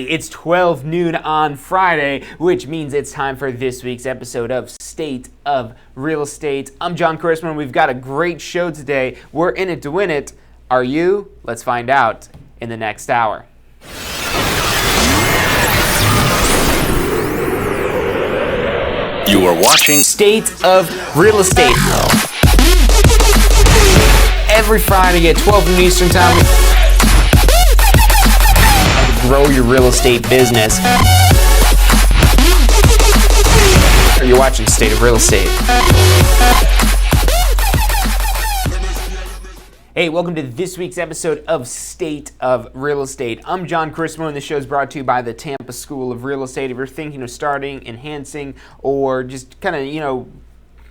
it's 12 noon on Friday, which means it's time for this week's episode of State of Real Estate. I'm John Chrisman. We've got a great show today. We're in it to win it. Are you? Let's find out in the next hour. You are watching State of Real Estate. Every Friday at 12 noon Eastern Time. Grow your real estate business. You're watching State of Real Estate. Hey, welcome to this week's episode of State of Real Estate. I'm John Chrisman, and this show is brought to you by the Tampa School of Real Estate. If you're thinking of starting, enhancing, or just kind of,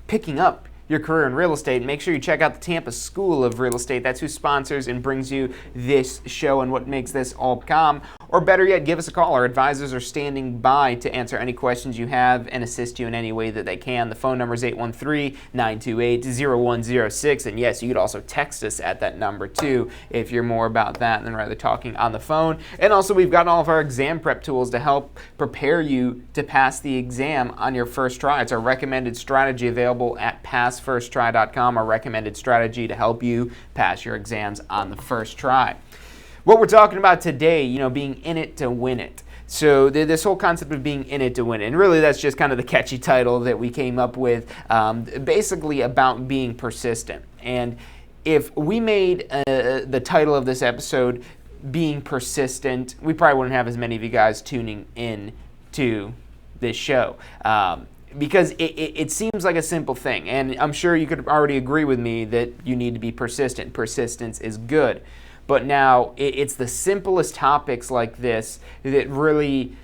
picking up your career in real estate, make sure you check out the Tampa School of Real Estate. That's who sponsors and brings you this show and what makes this all come. Or better yet, give us a call. Our advisors are standing by to answer any questions you have and assist you in any way that they can. The phone number is 813-928-0106. And yes, you could also text us at that number too if you're more about that than rather talking on the phone. And also, we've got all of our exam prep tools to help prepare you to pass the exam on your first try. It's our recommended strategy available at passfirsttry.com, our recommended strategy to help you pass your exams on the first try. What we're talking about today, being in it to win it. So this whole concept of being in it to win it, and really that's just kind of the catchy title that we came up with, basically about being persistent. And if we made the title of this episode being persistent, we probably wouldn't have as many of you guys tuning in to this show. Because it seems like a simple thing, and I'm sure you could already agree with me that you need to be persistent. Persistence is good. But now, it's the simplest topics like this that really,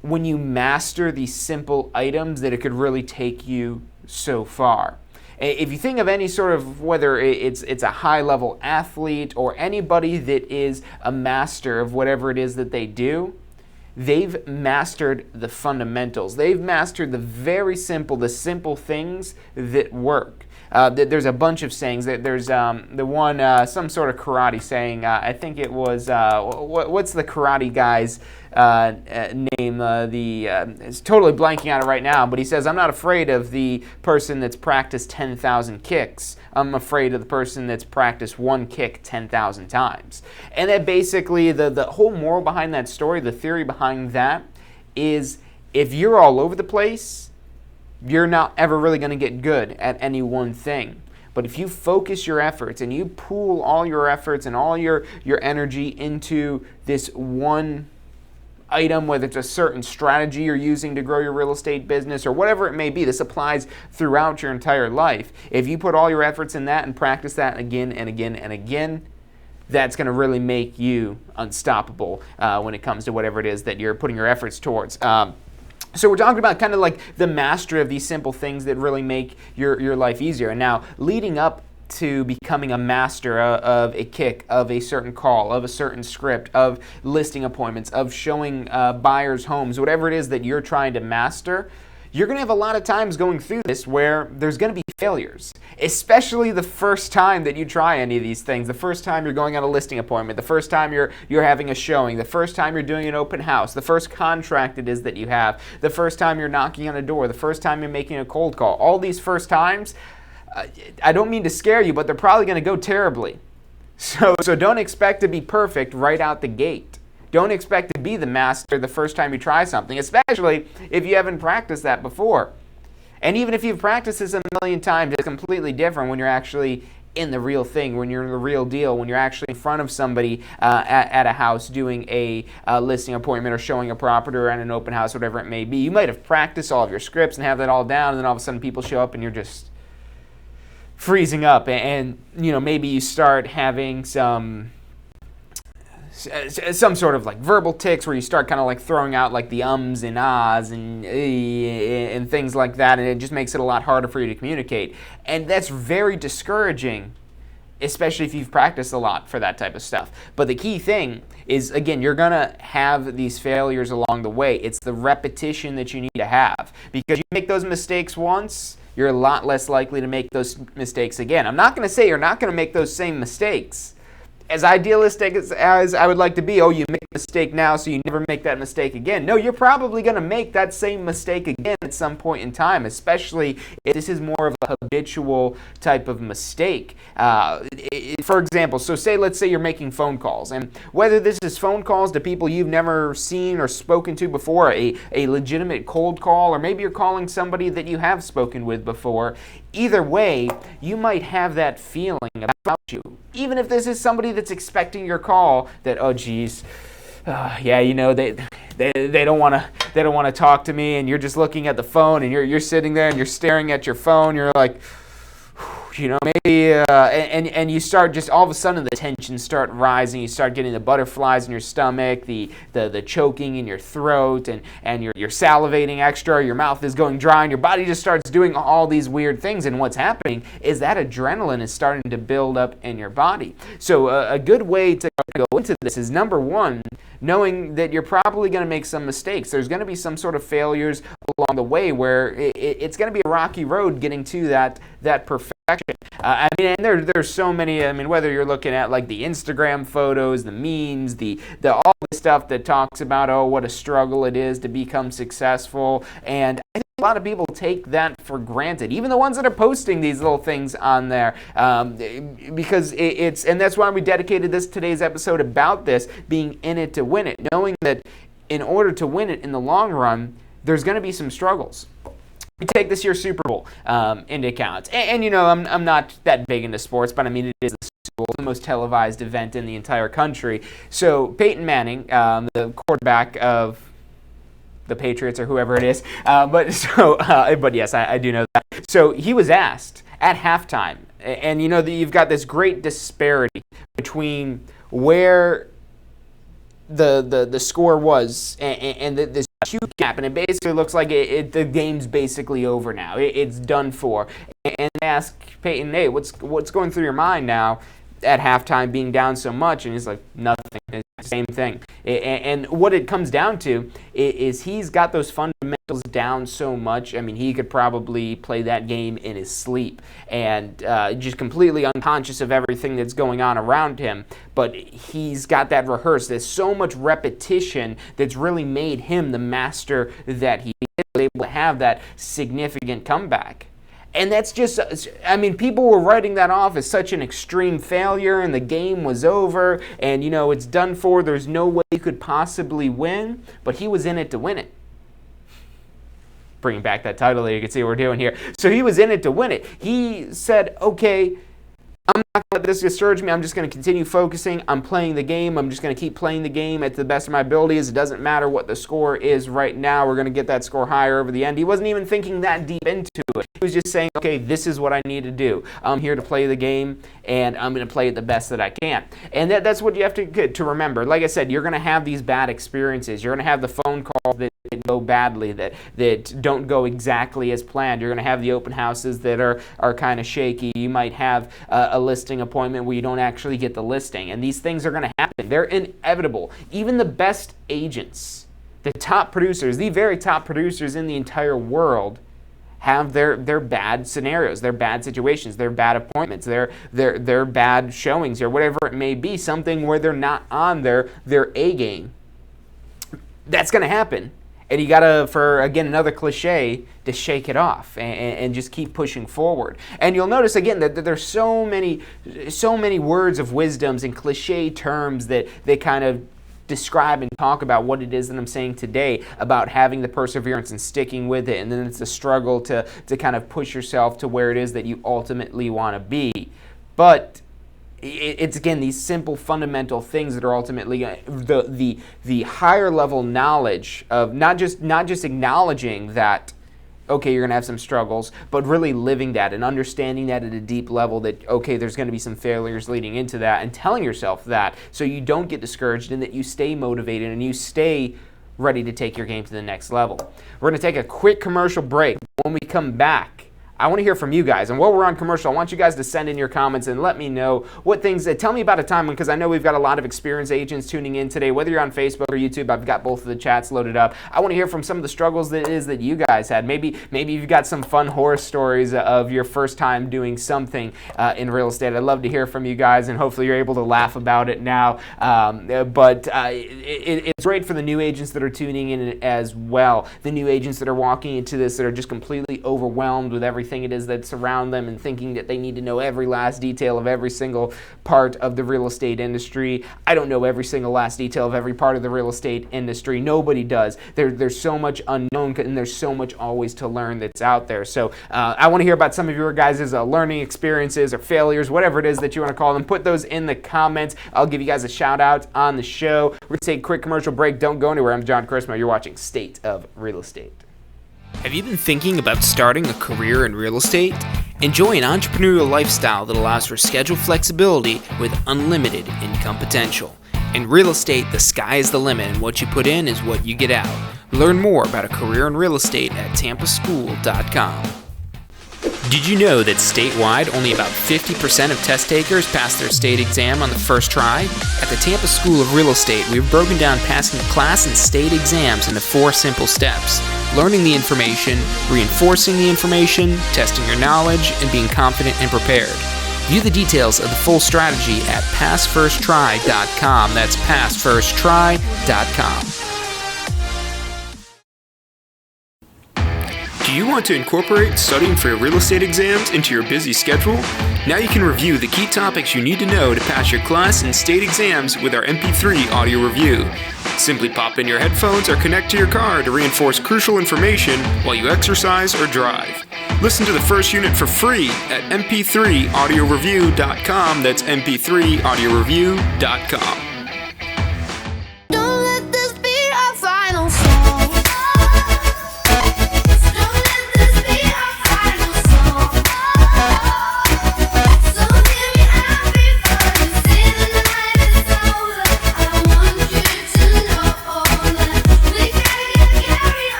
when you master these simple items, that it could really take you so far. If you think of any sort of, whether it's a high-level athlete or anybody that is a master of whatever it is that they do, they've mastered the fundamentals. They've mastered the simple things that work. There's a bunch of sayings. There's the one, some sort of karate saying. I think it was, what's the karate guy's name? It's totally blanking on it right now, but he says, I'm not afraid of the person that's practiced 10,000 kicks. I'm afraid of the person that's practiced one kick 10,000 times. And that basically, the whole moral behind that story, the theory behind that, is if you're all over the place, you're not ever really going to get good at any one thing. But if you focus your efforts and you pool all your efforts and all your energy into this one item, whether it's a certain strategy you're using to grow your real estate business or whatever it may be, this applies throughout your entire life. If you put all your efforts in that and practice that again and again and again, that's going to really make you unstoppable when it comes to whatever it is that you're putting your efforts towards. So we're talking about kind of like the mastery of these simple things that really make your life easier. And now, leading up to becoming a master of a kick, of a certain call, of a certain script, of listing appointments, of showing buyers homes, whatever it is that you're trying to master, you're going to have a lot of times going through this where there's going to be failures, especially the first time that you try any of these things, the first time you're going on a listing appointment, the first time you're having a showing, the first time you're doing an open house, the first contract it is that you have, the first time you're knocking on a door, the first time you're making a cold call. All these first times, I don't mean to scare you, but they're probably going to go terribly. So don't expect to be perfect right out the gate. Don't expect to be the master the first time you try something, especially if you haven't practiced that before. And even if you've practiced this a million times, it's completely different when you're actually in the real thing, when you're in the real deal, when you're actually in front of somebody at a house doing a listing appointment or showing a property or at an open house, whatever it may be. You might have practiced all of your scripts and have that all down, and then all of a sudden people show up and you're just freezing up. And maybe you start having some sort of like verbal tics where you start kind of like throwing out like the ums and ahs and things like that, and it just makes it a lot harder for you to communicate. And that's very discouraging, especially if you've practiced a lot for that type of stuff. But the key thing is, again, you're going to have these failures along the way. It's the repetition that you need to have, because you make those mistakes once, you're a lot less likely to make those mistakes again. I'm not going to say you're not going to make those same mistakes. As idealistic as I would like to be, you make a mistake now so you never make that mistake again. No, you're probably going to make that same mistake again at some point in time, especially if this is more of a habitual type of mistake. For example, let's say you're making phone calls, and whether this is phone calls to people you've never seen or spoken to before, a legitimate cold call, or maybe you're calling somebody that you have spoken with before, either way, you might have that feeling about you. Even if this is somebody that's expecting your call, that, oh geez, yeah, you know, they don't want to talk to me, and you're just looking at the phone, and you're sitting there and you're staring at your phone. You're like, you know, maybe, and you start just all of a sudden the tensions start rising. You start getting the butterflies in your stomach, the choking in your throat, and you're salivating extra. Your mouth is going dry, and your body just starts doing all these weird things. And what's happening is that adrenaline is starting to build up in your body. So a good way to go into this is, number one, knowing that you're probably going to make some mistakes. There's going to be some sort of failures along the way where it's going to be a rocky road getting to that perfection. I mean, and there's so many. I mean, whether you're looking at like the Instagram photos, the memes, the all the stuff that talks about, oh, what a struggle it is to become successful, and I think a lot of people take that for granted, even the ones that are posting these little things on there, because and that's why we dedicated today's episode about this, being in it to win it, knowing that in order to win it in the long run, there's going to be some struggles. We take this year's Super Bowl into account, and you know, I'm not that big into sports, but I mean, it is the Super Bowl, the most televised event in the entire country. So Peyton Manning, the quarterback of the Patriots or whoever it is, but yes, I do know that. So he was asked at halftime, and you know, you've got this great disparity between where the score was and this huge gap, and it basically looks like the game's basically over now. It's done for. And ask Peyton, hey, what's going through your mind now at halftime, being down so much? And he's like, nothing. It's the same thing. And what it comes down to is he's got those fundamentals down so much. I mean, he could probably play that game in his sleep and just completely unconscious of everything that's going on around him. But he's got that rehearsed. There's so much repetition that's really made him the master that he is, able to have that significant comeback. And that's just, I mean, people were writing that off as such an extreme failure, and the game was over, and, you know, it's done for. There's no way he could possibly win, but he was in it to win it. Bringing back that title there, you can see what we're doing here. So he was in it to win it. He said, okay, I'm not going to let this discourage me. I'm just going to continue focusing. I'm playing the game. I'm just going to keep playing the game at the best of my abilities. It doesn't matter what the score is right now. We're going to get that score higher over the end. He wasn't even thinking that deep into it. He was just saying, okay, this is what I need to do. I'm here to play the game, and I'm going to play it the best that I can. And that's what you have to remember. Like I said, you're going to have these bad experiences. You're going to have the phone calls that go badly, that don't go exactly as planned. You're going to have the open houses that are kind of shaky. You might have a listing appointment where you don't actually get the listing. And these things are going to happen. They're inevitable. Even the best agents, the top producers, the very top producers in the entire world, have their bad scenarios, their bad situations, their bad appointments, their bad showings, or whatever it may be, something where they're not on their A game. That's going to happen. And you got to, for, again, another cliche, to shake it off and just keep pushing forward. And you'll notice, again, that there's so many words of wisdoms and cliche terms that they kind of describe and talk about what it is that I'm saying today about having the perseverance and sticking with it. And then it's a struggle to kind of push yourself to where it is that you ultimately want to be. But it's, again, these simple fundamental things that are ultimately the higher level knowledge of not just acknowledging that, okay, you're going to have some struggles, but really living that and understanding that at a deep level, that, okay, there's going to be some failures leading into that, and telling yourself that so you don't get discouraged and that you stay motivated and you stay ready to take your game to the next level. We're going to take a quick commercial break. When we come back, I want to hear from you guys. And while we're on commercial, I want you guys to send in your comments and let me know what things, tell me about a time, because I know we've got a lot of experienced agents tuning in today. Whether you're on Facebook or YouTube, I've got both of the chats loaded up. I want to hear from some of the struggles that you guys had. Maybe you've got some fun horror stories of your first time doing something in real estate. I'd love to hear from you guys, and hopefully you're able to laugh about it now. It's great for the new agents that are tuning in as well. The new agents that are walking into this that are just completely overwhelmed with everything it is that's around them and thinking that they need to know every last detail of every single part of the real estate industry. I don't know every single last detail of every part of the real estate industry. Nobody does. There's so much unknown, and there's so much always to learn that's out there. So I want to hear about some of your guys' learning experiences or failures, whatever it is that you want to call them. Put those in the comments. I'll give you guys a shout out on the show. We're going to take a quick commercial break. Don't go anywhere. I'm John Chrismo. You're watching State of Real Estate. Have you been thinking about starting a career in real estate? Enjoy an entrepreneurial lifestyle that allows for schedule flexibility with unlimited income potential. In real estate, the sky is the limit, and what you put in is what you get out. Learn more about a career in real estate at tampaschool.com. Did you know that statewide, only about 50% of test takers pass their state exam on the first try? At the Tampa School of Real Estate, we've broken down passing class and state exams into 4 simple steps: learning the information, reinforcing the information, testing your knowledge, and being confident and prepared. View the details of the full strategy at passfirsttry.com. That's passfirsttry.com. Do you want to incorporate studying for your real estate exams into your busy schedule? Now you can review the key topics you need to know to pass your class and state exams with our MP3 audio review. Simply pop in your headphones or connect to your car to reinforce crucial information while you exercise or drive. Listen to the first unit for free at mp3audioreview.com. That's mp3audioreview.com.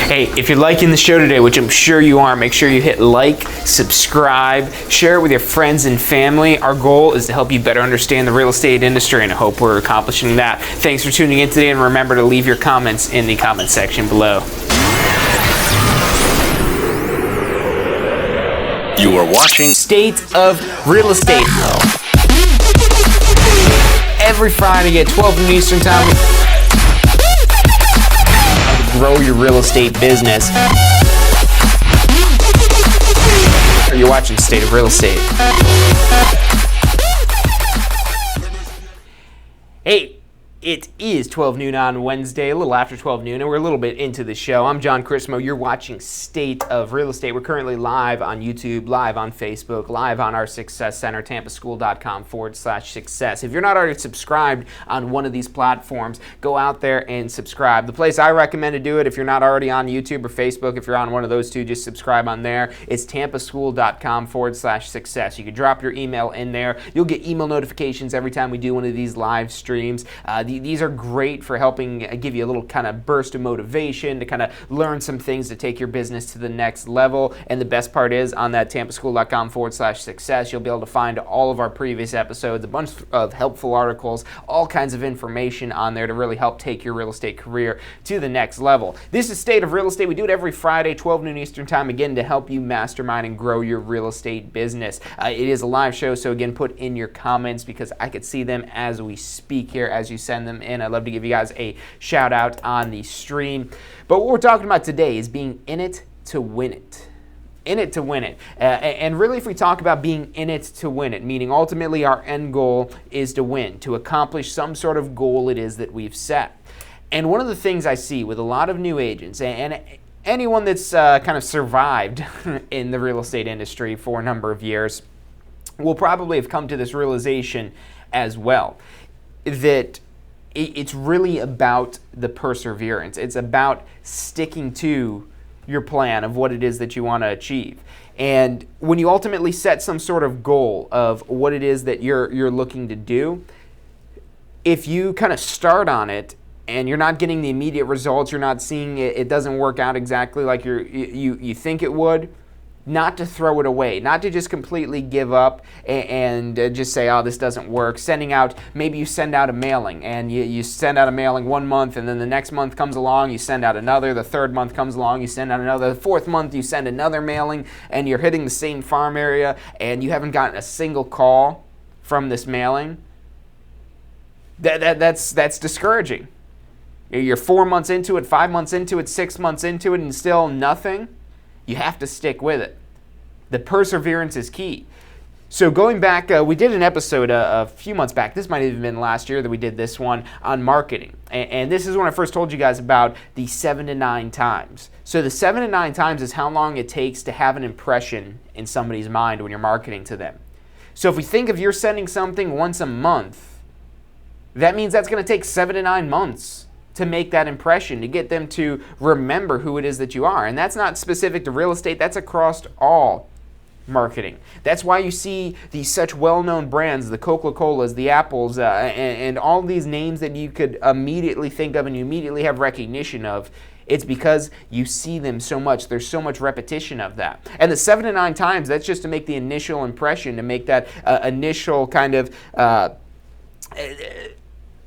Hey, if you're liking the show today, which I'm sure you are, make sure you hit like, subscribe, share it with your friends and family. Our goal is to help you better understand the real estate industry, and I hope we're accomplishing that. Thanks for tuning in today, and remember to leave your comments in the comment section below. You are watching State of Real Estate. Every Friday at 12 noon Eastern Time. Grow your real estate business. You're watching State of Real Estate. Hey, it is 12 noon on Wednesday, a little after 12 noon, and we're a little bit into the show. I'm John Chrismo. You're watching State of Real Estate. We're currently live on YouTube, live on Facebook, live on our Success Center, tampaschool.com/success. If you're not already subscribed on one of these platforms, go out there and subscribe. The place I recommend to do it, if you're not already on YouTube or Facebook, if you're on one of those two, just subscribe on there. It's tampaschool.com/success. You can drop your email in there. You'll get email notifications every time we do one of these live streams. These are great for helping give you a little kind of burst of motivation to kind of learn some things to take your business to the next level. And the best part is, on that tampaschool.com/success, you'll be able to find all of our previous episodes, a bunch of helpful articles, all kinds of information on there to really help take your real estate career to the next level. This is State of Real Estate. We do it every Friday, 12 noon Eastern Time, again, to help you mastermind and grow your real estate business. It is a live show, so again, put in your comments because I could see them as we speak here, as you send them in. I'd love to give you guys a shout out on the stream. But what we're talking about today is being in it to win it. In it to win it. And really, if we talk about being in it to win it, meaning ultimately our end goal is to win, to accomplish some sort of goal it is that we've set. And one of the things I see with a lot of new agents and anyone that's kind of survived in the real estate industry for a number of years will probably have come to this realization as well, that it's really about the perseverance. It's about sticking to your plan of what it is that you want to achieve. And when you ultimately set some sort of goal of what it is that you're looking to do, if you kind of start on it and you're not getting the immediate results, you're not seeing it doesn't work out exactly like you think it would, not to throw it away, not to just completely give up and just say, oh, this doesn't work. Maybe you send out a mailing, and you send out a mailing 1 month, and then the next month comes along, you send out another, the third month comes along, you send out another, the fourth month you send another mailing, and you're hitting the same farm area, and you haven't gotten a single call from this mailing. That's discouraging. You're 4 months into it, 5 months into it, 6 months into it, and still nothing. You have to stick with it. The perseverance is key. So going back, we did an episode a few months back. This might have even been last year that we did this one on marketing. And this is when I first told you guys about the 7 to 9 times. So the 7 to 9 times is how long it takes to have an impression in somebody's mind when you're marketing to them. So if we think of you're sending something once a month, that means that's going to take 7 to 9 months to make that impression, to get them to remember who it is that you are. And that's not specific to real estate, that's across all marketing. That's why you see these such well-known brands, the Coca-Colas, the Apples, and all these names that you could immediately think of and you immediately have recognition of. It's because you see them so much. There's so much repetition of that. And the 7 to 9 times, that's just to make the initial impression, to make that initial kind of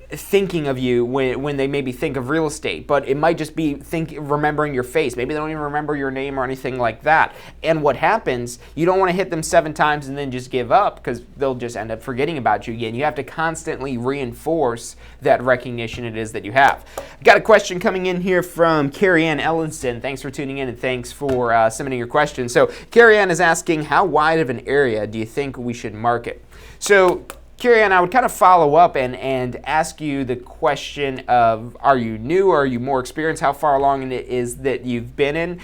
thinking of you when they maybe think of real estate, but it might just be remembering your face. Maybe they don't even remember your name or anything like that. And what happens, you don't want to hit them 7 times and then just give up, because they'll just end up forgetting about you again. You have to constantly reinforce that recognition it is that you have. Got a question coming in here from Carrie Ann Ellinston. Thanks for tuning in and thanks for submitting your question. So Carrie Ann is asking, how wide of an area do you think we should market? So Carrie Ann, I would kind of follow up and ask you the question of, are you new or are you more experienced? How far along it is that you've been in?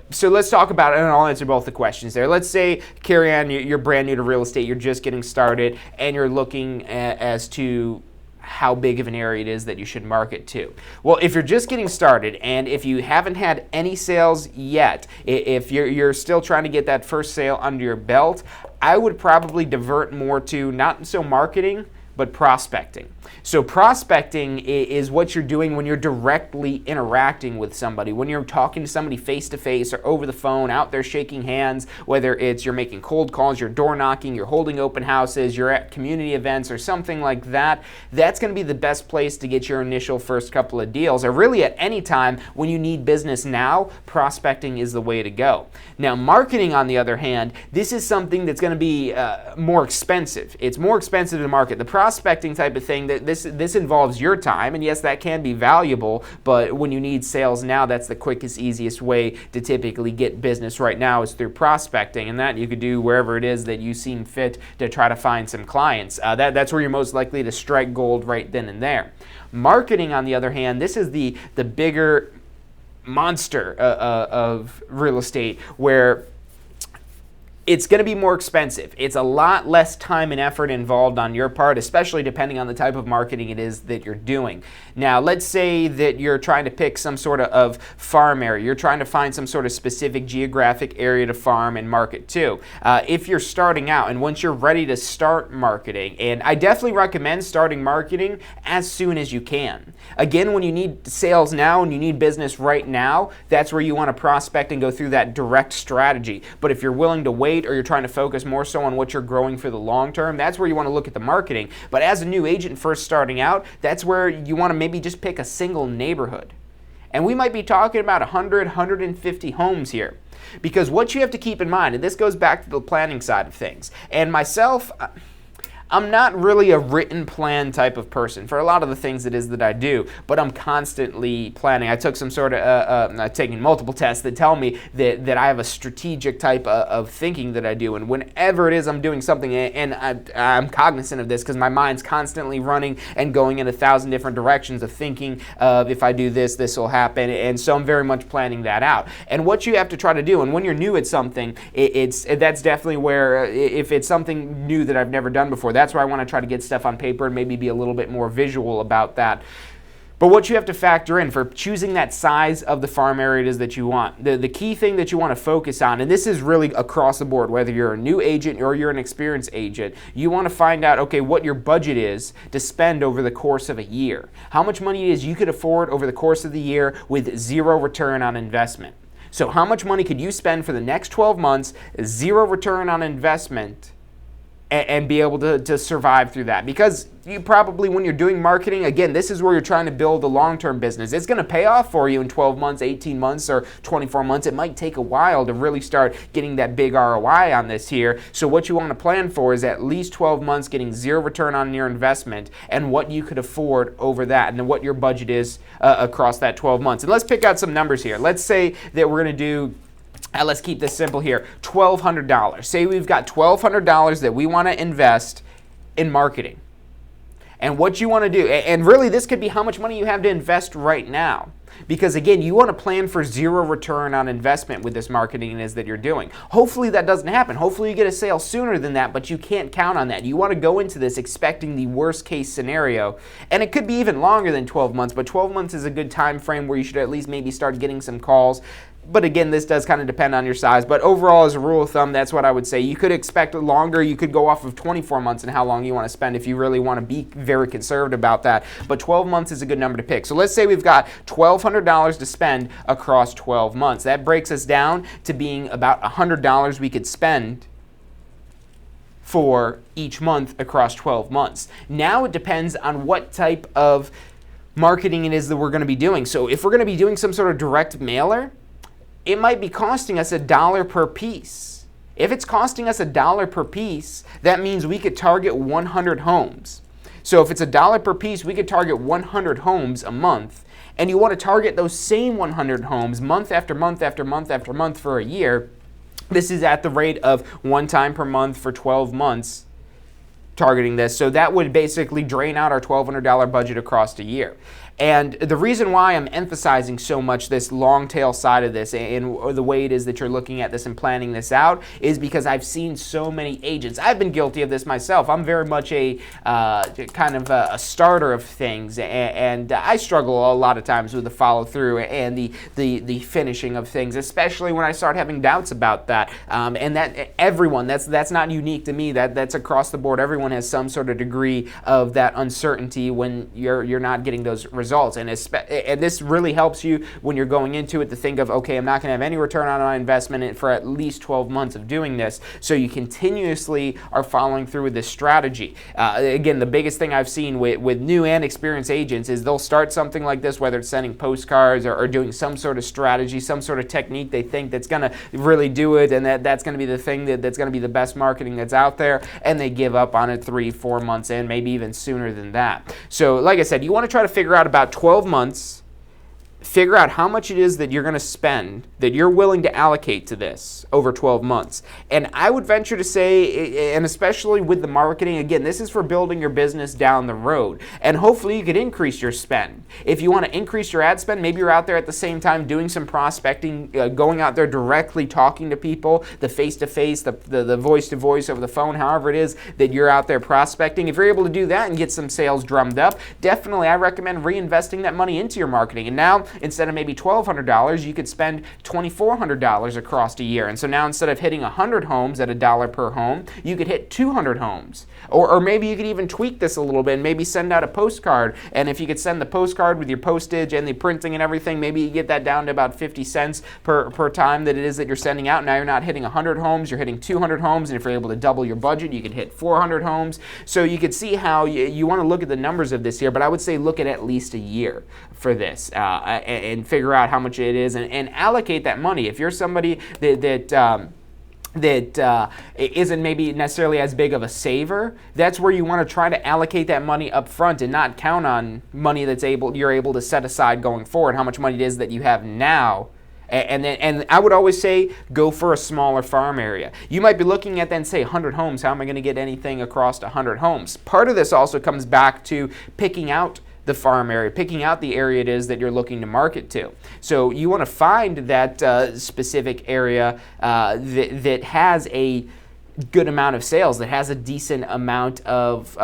So let's talk about it, and I'll answer both the questions there. Let's say, Carrie Ann, you're brand new to real estate, you're just getting started, and you're looking as to how big of an area it is that you should market to. Well, if you're just getting started and if you haven't had any sales yet, if you're still trying to get that first sale under your belt, I would probably divert more to not so marketing, but prospecting. So prospecting is what you're doing when you're directly interacting with somebody, when you're talking to somebody face to face or over the phone, out there shaking hands, whether it's you're making cold calls, you're door knocking, you're holding open houses, you're at community events or something like that. That's going to be the best place to get your initial first couple of deals, or really at any time when you need business now, prospecting is the way to go. Now, marketing, on the other hand, this is something that's going to be more expensive. It's more expensive to market. The prospecting type of thing, that this involves your time, and yes, that can be valuable, but when you need sales now, that's the quickest, easiest way to typically get business right now is through prospecting, and that you could do wherever it is that you seem fit to try to find some clients. That's where you're most likely to strike gold right then and there. Marketing, on the other hand, this is the bigger monster of real estate, where it's going to be more expensive. It's a lot less time and effort involved on your part, especially depending on the type of marketing it is that you're doing. Now, let's say that you're trying to pick some sort of farm area. You're trying to find some sort of specific geographic area to farm and market to. If you're starting out and once you're ready to start marketing, and I definitely recommend starting marketing as soon as you can. Again, when you need sales now and you need business right now, that's where you want to prospect and go through that direct strategy. But if you're willing to wait, or you're trying to focus more so on what you're growing for the long term, that's where you want to look at the marketing. But as a new agent first starting out, that's where you want to maybe just pick a single neighborhood. And we might be talking about 100, 150 homes here. Because what you have to keep in mind, and this goes back to the planning side of things, and myself, I'm not really a written plan type of person for a lot of the things it is that I do, but I'm constantly planning. I took some sort of, I've taken multiple tests that tell me that I have a strategic type of thinking that I do, and whenever it is I'm doing something, and I'm cognizant of this because my mind's constantly running and going in 1,000 different directions of thinking of if I do this, this will happen, and so I'm very much planning that out. And what you have to try to do, and when you're new at something, that's definitely where, if it's something new that I've never done before, that's where I want to try to get stuff on paper and maybe be a little bit more visual about that. But what you have to factor in for choosing that size of the farm area it is that you want, the key thing that you want to focus on, and this is really across the board, whether you're a new agent or you're an experienced agent, you want to find out, okay, what your budget is to spend over the course of a year. How much money it is you could afford over the course of the year with zero return on investment. So how much money could you spend for the next 12 months, zero return on investment, and be able to survive through that? Because you probably, when you're doing marketing, again, this is where you're trying to build a long-term business. It's going to pay off for you in 12 months, 18 months, or 24 months. It might take a while to really start getting that big ROI on this here. So what you want to plan for is at least 12 months getting zero return on your investment and what you could afford over that and what your budget is across that 12 months. And let's pick out some numbers here. Let's say that we're going to do, let's keep this simple here, $1,200. Say we've got $1,200 that we want to invest in marketing. And what you want to do, and really this could be how much money you have to invest right now. Because again, you want to plan for zero return on investment with this marketing is that you're doing. Hopefully that doesn't happen. Hopefully you get a sale sooner than that, but you can't count on that. You want to go into this expecting the worst case scenario. And it could be even longer than 12 months, but 12 months is a good time frame where you should at least maybe start getting some calls. But again, this does kind of depend on your size. But overall, as a rule of thumb, that's what I would say. You could expect longer. You could go off of 24 months and how long you want to spend if you really want to be very conservative about that. But 12 months is a good number to pick. So let's say we've got $1,200 to spend across 12 months. That breaks us down to being about $100 we could spend for each month across 12 months. Now it depends on what type of marketing it is that we're going to be doing. So if we're going to be doing some sort of direct mailer, it might be costing us $1 per piece. If it's costing us $1 per piece, that means we could target 100 homes. So if it's $1 per piece, we could target 100 homes a month. And you want to target those same 100 homes month after month after month after month for a year. This is at the rate of one time per month for 12 months targeting this. So that would basically drain out our $1,200 budget across a year. And the reason why I'm emphasizing so much this long tail side of this and the way it is that you're looking at this and planning this out is because I've seen so many agents. I've been guilty of this myself. I'm very much a kind of a starter of things, and I struggle a lot of times with the follow through and the finishing of things, especially when I start having doubts about that. And that everyone, that's not unique to me. That's across the board. Everyone has some sort of degree of that uncertainty when you're not getting those results. And this really helps you when you're going into it to think of, okay, I'm not going to have any return on my investment for at least 12 months of doing this. So you continuously are following through with this strategy. Again, the biggest thing I've seen with new and experienced agents is they'll start something like this, whether it's sending postcards or doing some sort of strategy, some sort of technique they think that's going to really do it, and that's going to be the thing that's going to be the best marketing that's out there, and they give up on it 3-4 months in, maybe even sooner than that. So like I said, you want to try to figure out about 12 months, figure out how much it is that you're going to spend, that you're willing to allocate to this over 12 months. And I would venture to say, and especially with the marketing, again, this is for building your business down the road. And hopefully you could increase your spend. If you want to increase your ad spend, maybe you're out there at the same time doing some prospecting, going out there directly talking to people, the face-to-face, the voice-to-voice over the phone, however it is that you're out there prospecting. If you're able to do that and get some sales drummed up, definitely I recommend reinvesting that money into your marketing. And now, instead of maybe $1,200, you could spend $2,400 across a year. And so now instead of hitting 100 homes at $1 per home, you could hit 200 homes. Or maybe you could even tweak this a little bit and maybe send out a postcard. And if you could send the postcard with your postage and the printing and everything, maybe you get that down to about 50 cents per time that it is that you're sending out. Now you're not hitting 100 homes, you're hitting 200 homes. And if you're able to double your budget, you could hit 400 homes. So you could see how you want to look at the numbers of this here, but I would say look at least a year for this and figure out how much it is and allocate that money. If you're somebody that isn't maybe necessarily as big of a saver, that's where you want to try to allocate that money up front and not count on money you're able to set aside going forward, how much money it is that you have now. And I would always say go for a smaller farm area. You might be looking at then say 100 homes. How am I going to get anything across 100 homes? Part of this also comes back to picking out the farm area, picking out the area it is that you're looking to market to. So you want to find that specific area that has a good amount of sales, that has a decent amount of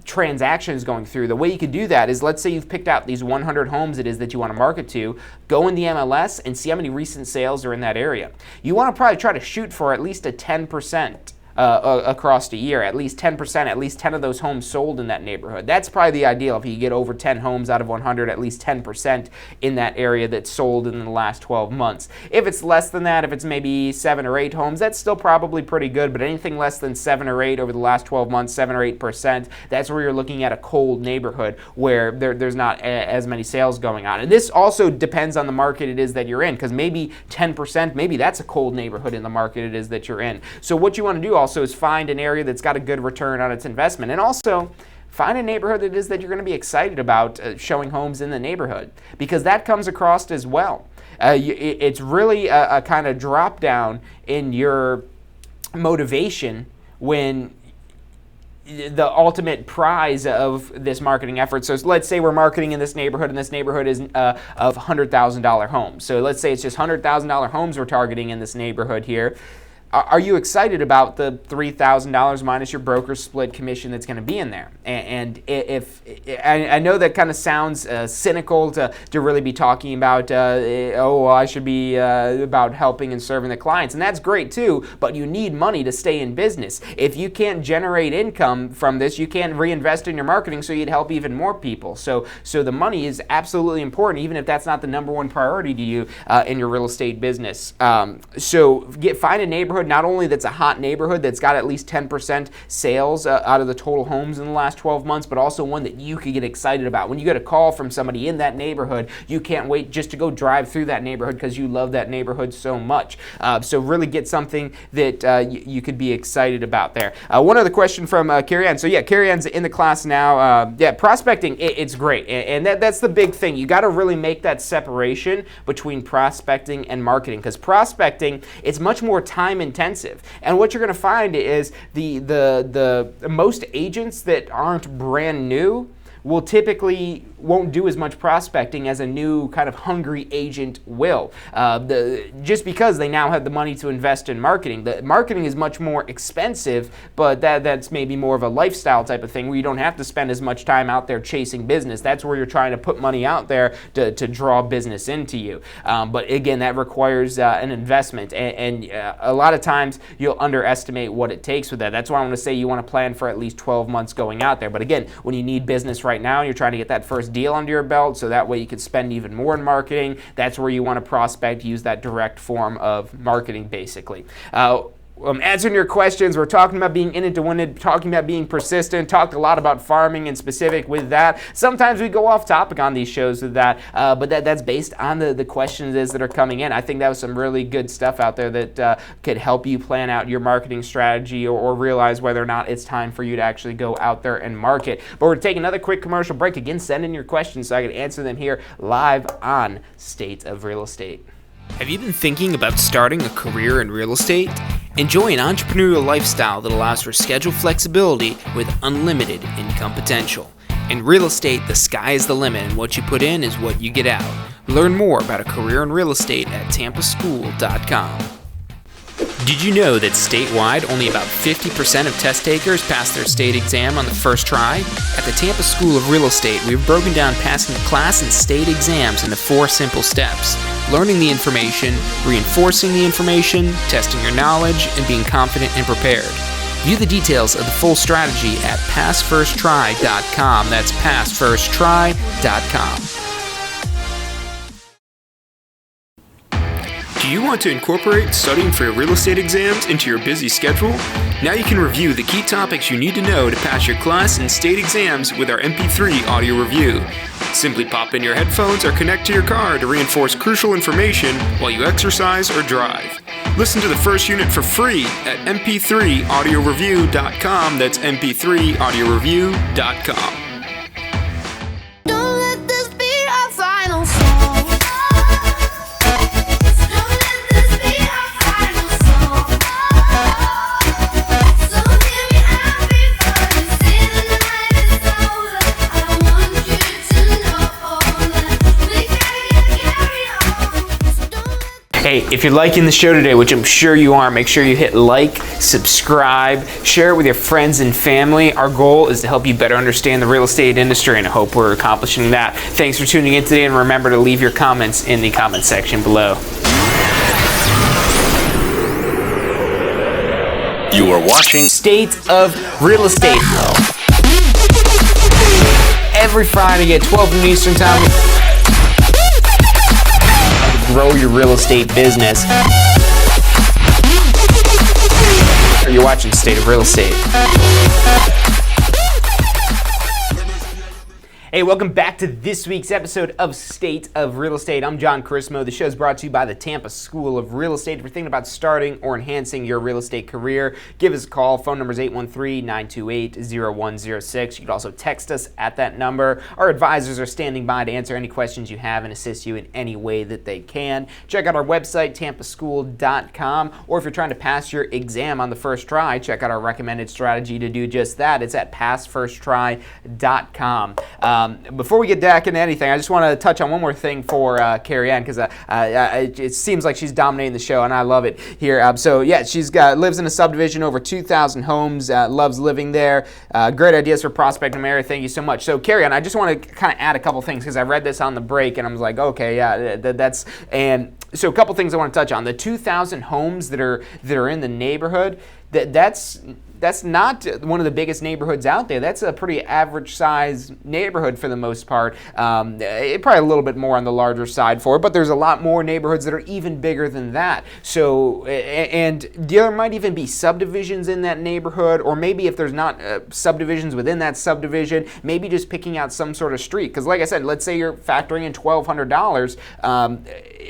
transactions going through. The way you could do that is, let's say you've picked out these 100 homes it is that you want to market to, go in the MLS and see how many recent sales are in that area. You want to probably try to shoot for at least a 10% across the year, at least 10%, at least 10 of those homes sold in that neighborhood. That's probably the ideal. If you get over 10 homes out of 100, at least 10% in that area that's sold in the last 12 months. If it's less than that, if it's maybe 7 or 8 homes, that's still probably pretty good, but anything less than 7 or 8 over the last 12 months, 7 or 8%, that's where you're looking at a cold neighborhood where there's not as many sales going on. And this also depends on the market it is that you're in, because maybe 10%, maybe that's a cold neighborhood in the market it is that you're in. So what you want to do also is find an area that's got a good return on its investment, and also find a neighborhood that is that you're going to be excited about showing homes in the neighborhood, because that comes across as well. It's really a kind of drop down in your motivation when the ultimate prize of this marketing effort. So let's say we're marketing in this neighborhood, and this neighborhood is of $100,000 homes. So let's say it's just $100,000 homes we're targeting in this neighborhood here. Are you excited about the $3,000 minus your broker split commission that's going to be in there? And if I know that kind of sounds cynical to really be talking about, I should be about helping and serving the clients, and that's great too, but you need money to stay in business. If you can't generate income from this, you can't reinvest in your marketing so you'd help even more people. So the money is absolutely important, even if that's not the number one priority to you in your real estate business. So find a neighborhood not only that's a hot neighborhood that's got at least 10% sales out of the total homes in the last 12 months, but also one that you could get excited about. When you get a call from somebody in that neighborhood, you can't wait just to go drive through that neighborhood because you love that neighborhood so much. So really get something that you could be excited about there. One other question from Carrie Ann. So yeah, Carrie Ann's in the class now. Prospecting, it's great. And that's the big thing. You got to really make that separation between prospecting and marketing, because prospecting, it's much more time intensive. And what you're going to find is the most agents that aren't brand new will typically won't do as much prospecting as a new kind of hungry agent will, just because they now have the money to invest in marketing. The marketing is much more expensive, but that's maybe more of a lifestyle type of thing where you don't have to spend as much time out there chasing business. That's where you're trying to put money out there to draw business into you. But again, that requires an investment, and a lot of times you'll underestimate what it takes with that. That's why I want to say you want to plan for at least 12 months going out there. But again, when you need business right now, you're trying to get that first deal under your belt, so that way you can spend even more in marketing. That's where you want to prospect, use that direct form of marketing, basically. Answering your questions, we're talking about being in it to win it, talking about being persistent, talked a lot about farming in specific with that. Sometimes we go off topic on these shows with that, but that's based on the questions that are coming in. I think that was some really good stuff out there that could help you plan out your marketing strategy or realize whether or not it's time for you to actually go out there and market. But we're taking another quick commercial break. Again, send in your questions so I can answer them here live on State of Real Estate. Have you been thinking about starting a career in real estate? Enjoy an entrepreneurial lifestyle that allows for schedule flexibility with unlimited income potential. In real estate, the sky is the limit, and what you put in is what you get out. Learn more about a career in real estate at tampaschool.com. Did you know that statewide only about 50% of test takers pass their state exam on the first try? At the Tampa School of Real Estate, we've broken down passing the class and state exams into 4 simple steps: learning the information, reinforcing the information, testing your knowledge, and being confident and prepared. View the details of the full strategy at passfirsttry.com. That's passfirsttry.com. Do you want to incorporate studying for your real estate exams into your busy schedule? Now you can review the key topics you need to know to pass your class and state exams with our MP3 audio review. Simply pop in your headphones or connect to your car to reinforce crucial information while you exercise or drive. Listen to the first unit for free at mp3audioreview.com. That's mp3audioreview.com. Hey, if you're liking the show today, which I'm sure you are, make sure you hit like, subscribe, share it with your friends and family. Our goal is to help you better understand the real estate industry, and I hope we're accomplishing that. Thanks for tuning in today, and remember to leave your comments in the comment section below. You are watching State of Real Estate. Every Friday at 12 noon Eastern Time. Grow your real estate business. You're watching State of Real Estate. Hey, welcome back to this week's episode of State of Real Estate. I'm John Chrismo. The show is brought to you by the Tampa School of Real Estate. If you're thinking about starting or enhancing your real estate career, give us a call. Phone number is 813-928-0106. You can also text us at that number. Our advisors are standing by to answer any questions you have and assist you in any way that they can. Check out our website, tampaschool.com, or if you're trying to pass your exam on the first try, check out our recommended strategy to do just that. It's at passfirsttry.com. Before we get back into anything, I just want to touch on one more thing for Carrie Ann, because it seems like she's dominating the show, and I love it here. So yeah, lives in a subdivision, over 2,000 homes, loves living there. Great ideas for prospecting, Mary. Thank you so much. So Carrie Ann, I just want to kind of add a couple things, because I read this on the break, and I was like, okay, yeah, that's and. So a couple things I want to touch on. The 2,000 homes that are in the neighborhood, that's not one of the biggest neighborhoods out there. That's a pretty average size neighborhood for the most part. Probably a little bit more on the larger side for it, but there's a lot more neighborhoods that are even bigger than that. So, and there might even be subdivisions in that neighborhood, or maybe if there's not subdivisions within that subdivision, maybe just picking out some sort of street. Because like I said, let's say you're factoring in $1,200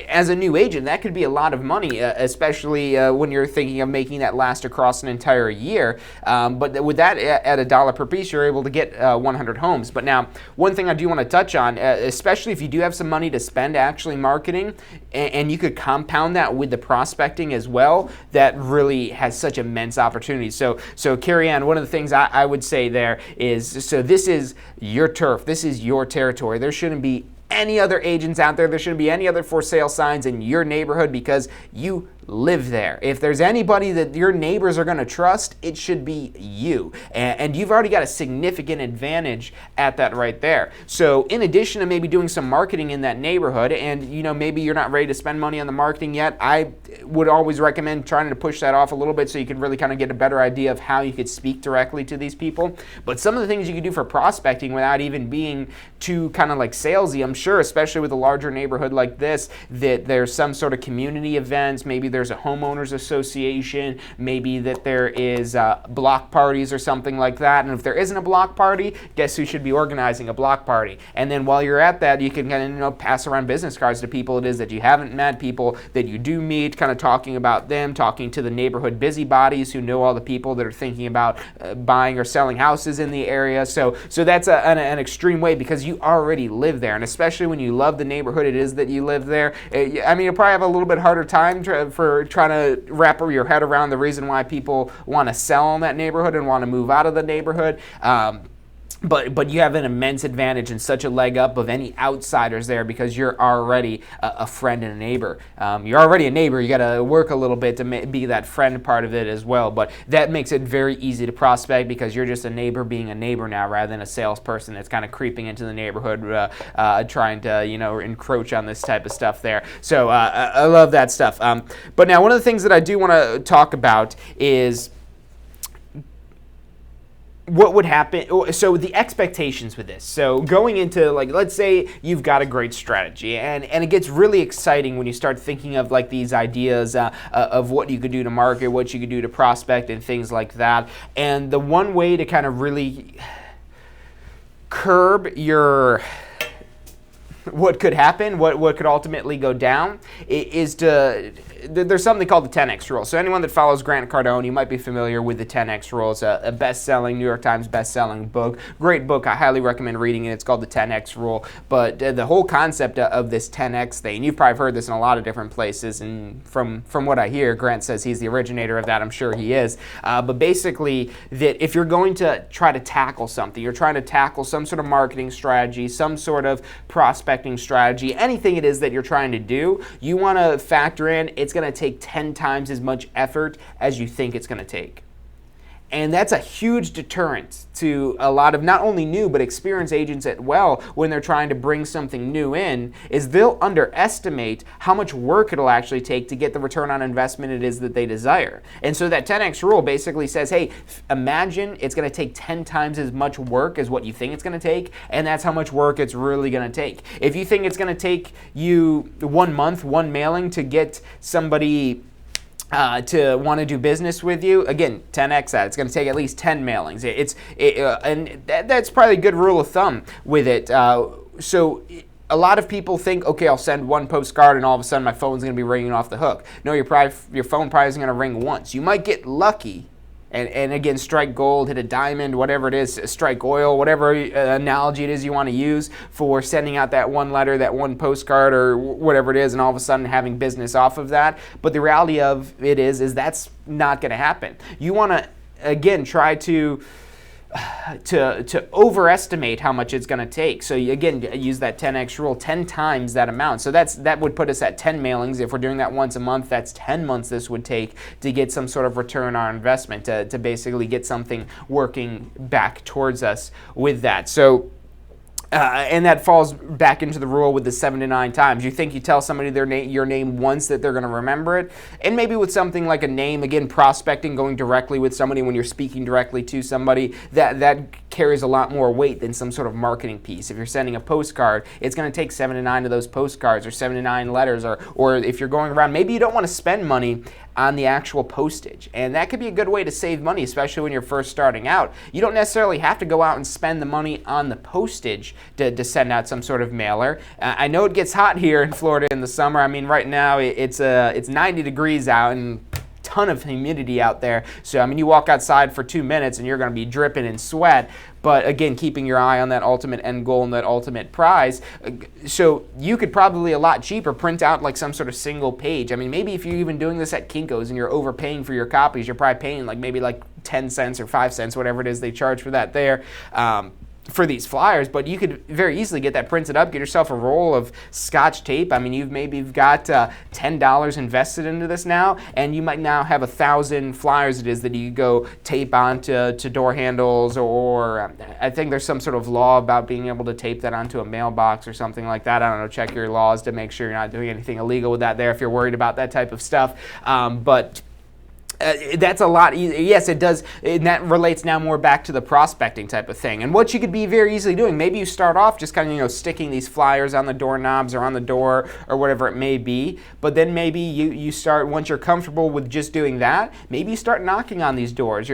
as a new agent, that could be a lot of money, especially when you're thinking of making that last across an entire year. But with that at $1 per piece, you're able to get 100 homes. But now, one thing I do want to touch on, especially if you do have some money to spend actually marketing, and you could compound that with the prospecting as well, that really has such immense opportunities. So Carrie Ann, one of the things I would say there is, so this is your turf, this is your territory. There shouldn't be any other agents out there. There shouldn't be any other for sale signs in your neighborhood, because you live there. If there's anybody that your neighbors are going to trust, it should be you. And you've already got a significant advantage at that right there. So in addition to maybe doing some marketing in that neighborhood, and maybe you're not ready to spend money on the marketing yet, I would always recommend trying to push that off a little bit so you can really kind of get a better idea of how you could speak directly to these people. But some of the things you can do for prospecting without even being too kind of like salesy, I'm sure, especially with a larger neighborhood like this, that there's some sort of community events, maybe there's a homeowners association, maybe that there is block parties or something like that. And if there isn't a block party, guess who should be organizing a block party? And then while you're at that, you can kind of pass around business cards to people it is that you haven't met, people that you do meet, kind of talking about them, talking to the neighborhood busybodies who know all the people that are thinking about buying or selling houses in the area. So that's an extreme way, because you already live there, and especially when you love the neighborhood it is that you live there. I mean, you'll probably have a little bit harder time for trying to wrap your head around the reason why people want to sell in that neighborhood and want to move out of the neighborhood. But you have an immense advantage and such a leg up of any outsiders there, because you're already a friend and a neighbor. You're already a neighbor. You got to work a little bit to be that friend part of it as well. But that makes it very easy to prospect, because you're just a neighbor being a neighbor now, rather than a salesperson that's kind of creeping into the neighborhood, trying to encroach on this type of stuff there. So I love that stuff. But now, one of the things that I do want to talk about is what would happen. So the expectations with this. So going into, like, let's say you've got a great strategy, and it gets really exciting when you start thinking of like these ideas of what you could do to market, what you could do to prospect, and things like that. And the one way to kind of really curb what could happen, what could ultimately go down, is there's something called the 10X rule. So anyone that follows Grant Cardone, you might be familiar with the 10X rule. It's a best-selling, New York Times best-selling book. Great book. I highly recommend reading it. It's called the 10X rule. But the whole concept of this 10X thing, you've probably heard this in a lot of different places, and from what I hear, Grant says he's the originator of that. I'm sure he is. But basically, that if you're going to try to tackle something, you're trying to tackle some sort of marketing strategy, some sort of prospect prospecting strategy, anything it is that you're trying to do, you want to factor in it's going to take 10 times as much effort as you think it's going to take. And that's a huge deterrent to a lot of not only new but experienced agents as well when they're trying to bring something new in, is they'll underestimate how much work it'll actually take to get the return on investment it is that they desire. And so that 10x rule basically says, hey, imagine it's going to take 10 times as much work as what you think it's going to take, and that's how much work it's really going to take. If you think it's going to take you 1 month, one mailing to get somebody to want to do business with you, again, 10x that. It's going to take at least 10 mailings. And that's probably a good rule of thumb with it. So a lot of people think, okay, I'll send one postcard and all of a sudden my phone's going to be ringing off the hook. No, your phone probably isn't going to ring once. You might get lucky. And again, strike gold, hit a diamond, whatever it is, strike oil, whatever analogy it is you want to use for sending out that one letter, that one postcard, or whatever it is, and all of a sudden having business off of that. But the reality of it is that's not going to happen. You want to, again, try to overestimate how much it's going to take. So you, again, use that 10x rule, 10 times that amount. So that would put us at 10 mailings. If we're doing that once a month, that's 10 months this would take to get some sort of return on investment, to basically get something working back towards us with that. So and that falls back into the rule with the 7 to 9 times. You think you tell somebody your name once that they're going to remember it, and maybe with something like a name, again, prospecting, going directly with somebody when you're speaking directly to somebody, that carries a lot more weight than some sort of marketing piece. If you're sending a postcard, it's going to take 7 to 9 of those postcards, or 7 to 9 letters, or if you're going around, maybe you don't want to spend money on the actual postage. And that could be a good way to save money, especially when you're first starting out. You don't necessarily have to go out and spend the money on the postage to send out some sort of mailer. I know it gets hot here in Florida in the summer. I mean, right now it's 90 degrees out and ton of humidity out there. So, I mean, you walk outside for 2 minutes and you're going to be dripping in sweat. But again, keeping your eye on that ultimate end goal and that ultimate prize. So you could probably a lot cheaper print out like some sort of single page. I mean, maybe if you're even doing this at Kinko's and you're overpaying for your copies, you're probably paying maybe 10 cents or 5 cents, whatever it is they charge for that there. For these flyers, but you could very easily get that printed up, get yourself a roll of Scotch tape. I mean, you've got $10 invested into this now, and you might now have 1,000 flyers it is that you go tape onto door handles, or I think there's some sort of law about being able to tape that onto a mailbox or something like that. I don't know, check your laws to make sure you're not doing anything illegal with that there if you're worried about that type of stuff. But that's a lot easier. Yes, it does. And that relates now more back to the prospecting type of thing. And what you could be very easily doing, maybe you start off just kind of, sticking these flyers on the doorknobs or on the door or whatever it may be. But then maybe you start, once you're comfortable with just doing that, maybe you start knocking on these doors.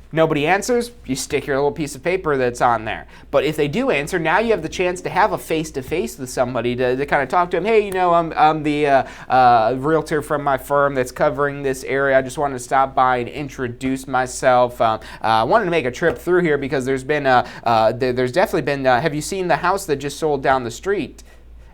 Nobody answers, you stick your little piece of paper that's on there. But if they do answer, now you have the chance to have a face-to-face with somebody to kind of talk to them. Hey, I'm the realtor from my firm that's covering this area. I just wanted to stop by and introduce myself. I wanted to make a trip through here because there's definitely been, have you seen the house that just sold down the street?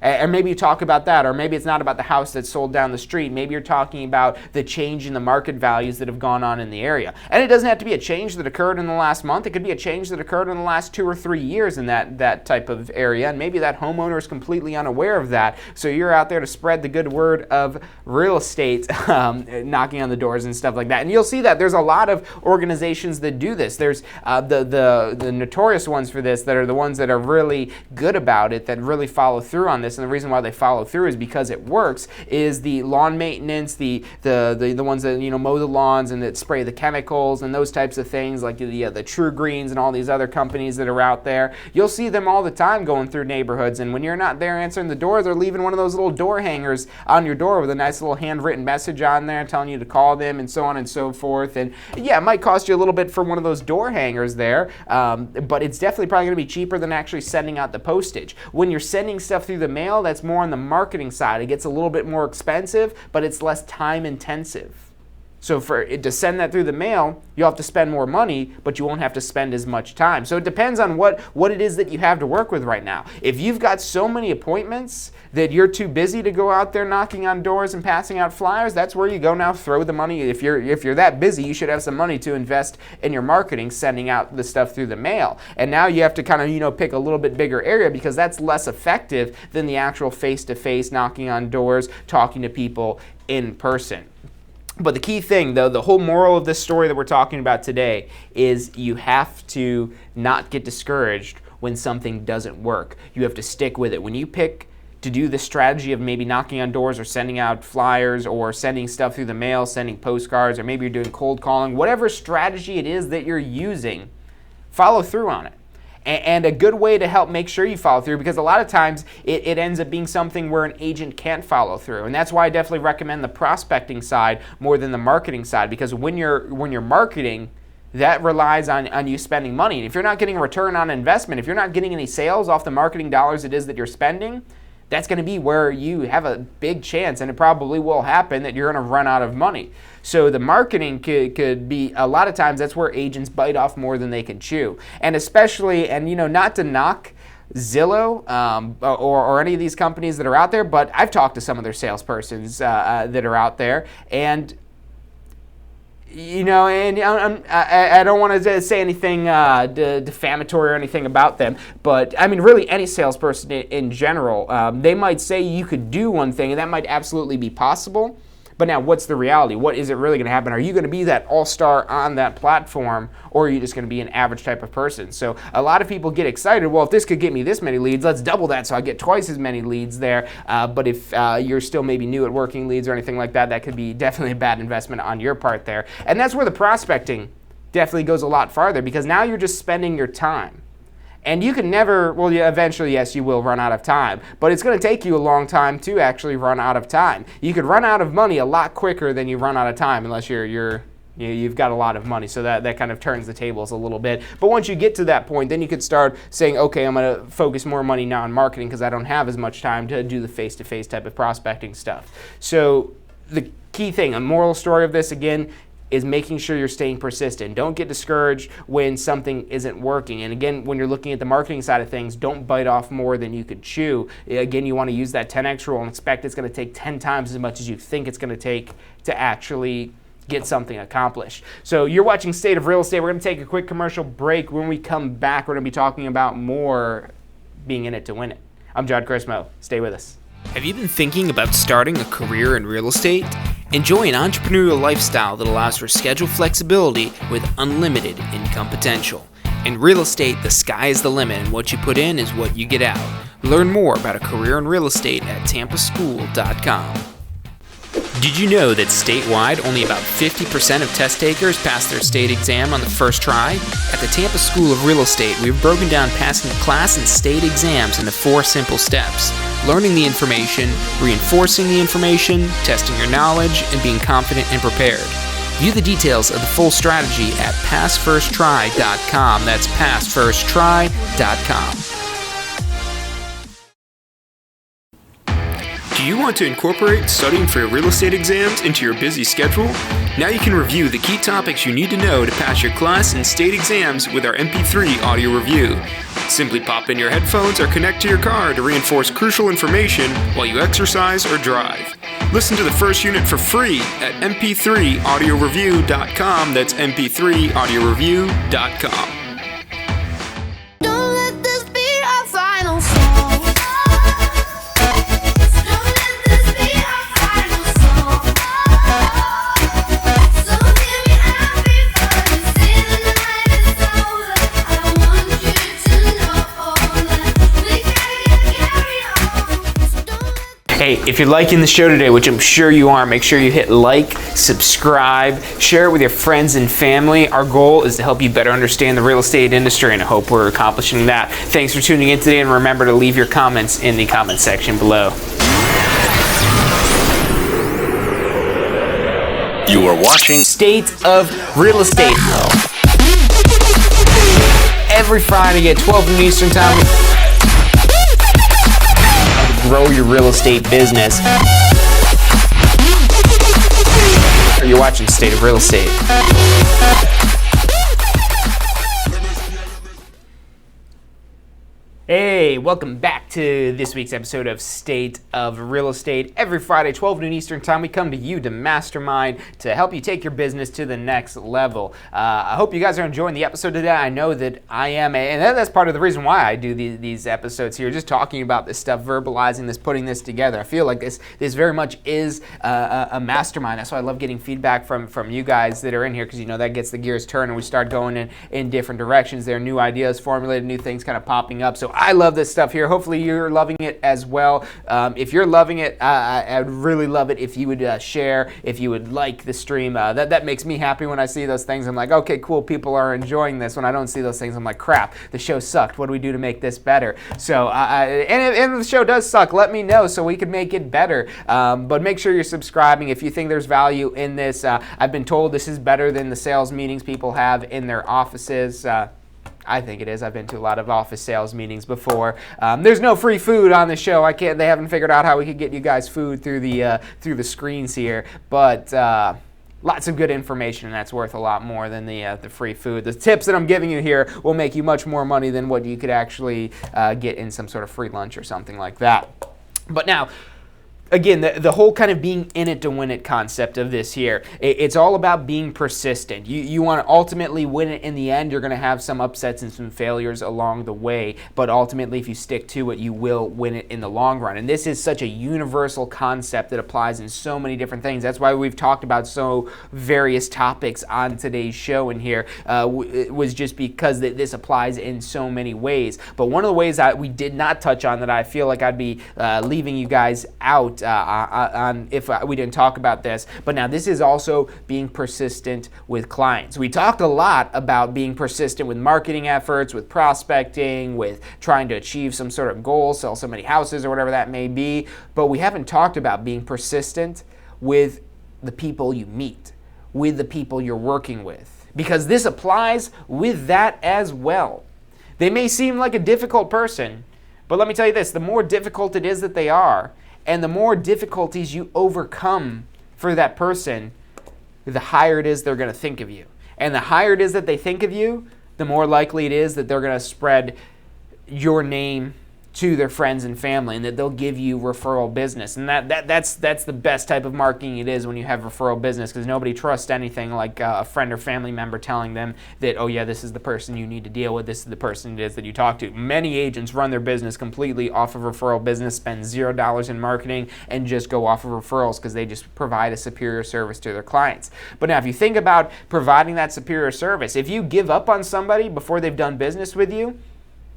Or maybe you talk about that, or maybe it's not about the house that's sold down the street. Maybe you're talking about the change in the market values that have gone on in the area. And it doesn't have to be a change that occurred in the last month. It could be a change that occurred in the last 2 or 3 years in that type of area. And maybe that homeowner is completely unaware of that. So you're out there to spread the good word of real estate, knocking on the doors and stuff like that. And you'll see that there's a lot of organizations that do this. There's the notorious ones for this that are the ones that are really good about it, that really follow through on this. And the reason why they follow through is because it works, is the lawn maintenance, the ones that mow the lawns and that spray the chemicals and those types of things, like the True Greens and all these other companies that are out there. You'll see them all the time going through neighborhoods, and when you're not there answering the door, they're leaving one of those little door hangers on your door with a nice little handwritten message on there telling you to call them and so on and so forth. And yeah, it might cost you a little bit for one of those door hangers there, but it's definitely probably going to be cheaper than actually sending out the postage. When you're sending stuff through the mail, that's more on the marketing side. It gets a little bit more expensive, but it's less time intensive. So to send that through the mail, you'll have to spend more money, but you won't have to spend as much time. So it depends on what it is that you have to work with right now. If you've got so many appointments that you're too busy to go out there knocking on doors and passing out flyers, that's where you go now, throw the money. If you're that busy, you should have some money to invest in your marketing, sending out the stuff through the mail. And now you have to kind of, pick a little bit bigger area because that's less effective than the actual face-to-face knocking on doors, talking to people in person. But the key thing, though, the whole moral of this story that we're talking about today is you have to not get discouraged when something doesn't work. You have to stick with it. When you pick to do the strategy of maybe knocking on doors or sending out flyers or sending stuff through the mail, sending postcards, or maybe you're doing cold calling, whatever strategy it is that you're using, follow through on it. And a good way to help make sure you follow through, because a lot of times it ends up being something where an agent can't follow through. And that's why I definitely recommend the prospecting side more than the marketing side, because when you're marketing, that relies on you spending money. And if you're not getting a return on investment, if you're not getting any sales off the marketing dollars it is that you're spending, that's going to be where you have a big chance, and it probably will happen, that you're going to run out of money. So the marketing could be, a lot of times that's where agents bite off more than they can chew. And especially, and not to knock Zillow or any of these companies that are out there, but I've talked to some of their salespersons that are out there, and I don't want to say anything defamatory or anything about them, but I mean, really any salesperson in general, they might say you could do one thing, and that might absolutely be possible. But now, what's the reality? What is it really going to happen? Are you going to be that all-star on that platform, or are you just going to be an average type of person? So a lot of people get excited. Well, if this could get me this many leads, let's double that so I get twice as many leads there. But if you're still maybe new at working leads or anything like that, that could be definitely a bad investment on your part there. And that's where the prospecting definitely goes a lot farther, because now you're just spending your time. And you can never, eventually, yes, you will run out of time, but it's going to take you a long time to actually run out of time. You could run out of money a lot quicker than you run out of time, unless you've got a lot of money. So that kind of turns the tables a little bit. But once you get to that point, then you could start saying, okay, I'm going to focus more money now on marketing because I don't have as much time to do the face-to-face type of prospecting stuff. So the key thing, a moral story of this, again, is making sure you're staying persistent. Don't get discouraged when something isn't working. And again, when you're looking at the marketing side of things, don't bite off more than you could chew. Again, you want to use that 10x rule and expect it's going to take 10 times as much as you think it's going to take to actually get something accomplished. So you're watching State of Real Estate. We're going to take a quick commercial break. When we come back, we're going to be talking about more being in it to win it. I'm John Crismo. Stay with us. Have you been thinking about starting a career in real estate? Enjoy an entrepreneurial lifestyle that allows for schedule flexibility with unlimited income potential. In real estate, the sky is the limit, and what you put in is what you get out. Learn more about a career in real estate at tampaschool.com. Did you know that statewide, only about 50% of test takers pass their state exam on the first try? At the Tampa School of Real Estate, we've broken down passing the class and state exams into 4 simple steps: learning the information, reinforcing the information, testing your knowledge, and being confident and prepared. View the details of the full strategy at passfirsttry.com. That's passfirsttry.com. Do you want to incorporate studying for your real estate exams into your busy schedule? Now you can review the key topics you need to know to pass your class and state exams with our MP3 audio review. Simply pop in your headphones or connect to your car to reinforce crucial information while you exercise or drive. Listen to the first unit for free at mp3audioreview.com. That's mp3audioreview.com. Hey, if you're liking the show today, which I'm sure you are, make sure you hit like, subscribe, share it with your friends and family. Our goal is to help you better understand the real estate industry, and I hope we're accomplishing that. Thanks for tuning in today, and remember to leave your comments in the comment section below. You are watching State of Real Estate. Every Friday at 12 noon Eastern Time. Grow your real estate business. You're watching State of Real Estate. Hey, welcome back to this week's episode of State of Real Estate. Every Friday, 12 noon Eastern Time, we come to you to mastermind to help you take your business to the next level. I hope you guys are enjoying the episode today. I know that I am, and that's part of the reason why I do these episodes here, just talking about this stuff, verbalizing this, putting this together. I feel like this very much is a mastermind. That's why I love getting feedback from you guys that are in here, because you know that gets the gears turning. We start going in different directions. There are new ideas formulated, new things kind of popping up. So I love this stuff here. Hopefully you're loving it as well. If you're loving it, I would really love it if you would share, if you would like the stream. That makes me happy when I see those things. I'm like, okay, cool, people are enjoying this. When I don't see those things, I'm like, crap, the show sucked. What do we do to make this better? So, and if the show does suck, let me know so we can make it better. But make sure you're subscribing if you think there's value in this. I've been told this is better than the sales meetings people have in their offices. I think it is. I've been to a lot of office sales meetings before. There's no free food on the show. They haven't figured out how we could get you guys food through the screens here. But lots of good information, and that's worth a lot more than the free food. The tips that I'm giving you here will make you much more money than what you could actually get in some sort of free lunch or something like that. But now, again, the whole kind of being in it to win it concept of this here, it's all about being persistent. You want to ultimately win it in the end. You're going to have some upsets and some failures along the way, but ultimately if you stick to it, you will win it in the long run. And this is such a universal concept that applies in so many different things. That's why we've talked about so various topics on today's show in here. It was just because this applies in so many ways. But one of the ways that we did not touch on that I feel like I'd be leaving you guys out on if we didn't talk about this, but now this is also being persistent with clients. We talked a lot about being persistent with marketing efforts, with prospecting, with trying to achieve some sort of goal, sell so many houses or whatever that may be, but we haven't talked about being persistent with the people you meet, with the people you're working with, because this applies with that as well. They may seem like a difficult person, but let me tell you this, the more difficult it is that they are, and the more difficulties you overcome for that person, the higher it is they're going to think of you. And the higher it is that they think of you, the more likely it is that they're going to spread your name to their friends and family, and that they'll give you referral business. And that's the best type of marketing it is when you have referral business, because nobody trusts anything like a friend or family member telling them that, oh yeah, this is the person you need to deal with, this is the person it is that you talk to. Many agents run their business completely off of referral business, spend $0 in marketing, and just go off of referrals because they just provide a superior service to their clients. But now if you think about providing that superior service, if you give up on somebody before they've done business with you,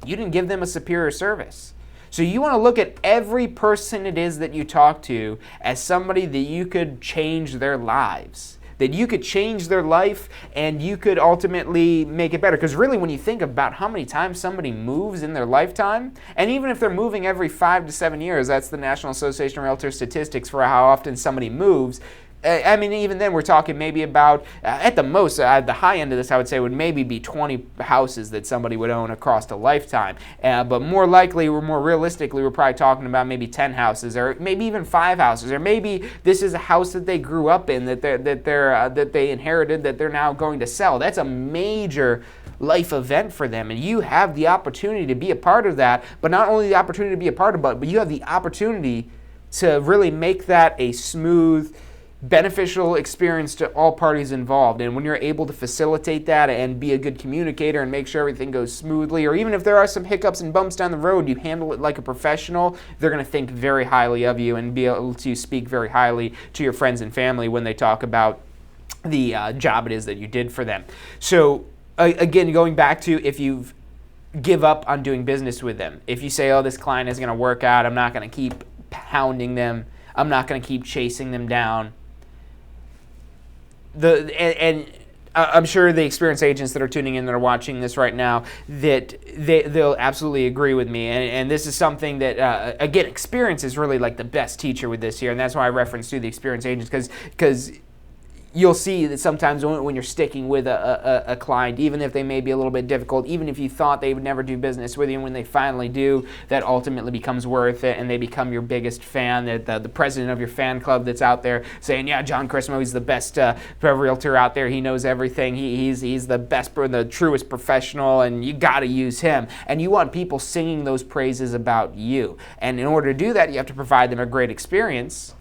you didn't give them a superior service. So you want to look at every person it is that you talk to as somebody that you could change their lives, that you could change their life and you could ultimately make it better. Because really when you think about how many times somebody moves in their lifetime, and even if they're moving every 5 to 7 years, that's the National Association of Realtors statistics for how often somebody moves. I mean, even then, we're talking maybe about, at the most, the high end of this, I would say, would maybe be 20 houses that somebody would own across a lifetime. But more likely, or more realistically, we're probably talking about maybe 10 houses, or maybe even 5 houses, or maybe this is a house that they grew up in, that they inherited, that they're now going to sell. That's a major life event for them, and you have the opportunity to be a part of that. But not only the opportunity to be a part of it, but you have the opportunity to really make that a smooth, beneficial experience to all parties involved. And when you're able to facilitate that and be a good communicator and make sure everything goes smoothly, or even if there are some hiccups and bumps down the road, you handle it like a professional, they're going to think very highly of you and be able to speak very highly to your friends and family when they talk about the job it is that you did for them. So again, going back to, if you've give up on doing business with them, if you say, oh, this client isn't going to work out, I'm not going to keep pounding them, I'm not going to keep chasing them down, and I'm sure the experienced agents that are tuning in, that are watching this right now, that they'll absolutely agree with me. And this is something that, again, experience is really like the best teacher with this here. And that's why I reference to the experienced agents, because you'll see that sometimes when you're sticking with a client, even if they may be a little bit difficult, even if you thought they would never do business with you, and when they finally do, that ultimately becomes worth it, and they become your biggest fan, that the president of your fan club that's out there saying, yeah, John Chrismo, he's the best realtor out there, he knows everything, he's the best, the truest professional, and you got to use him. And you want people singing those praises about you. And in order to do that, you have to provide them a great experience.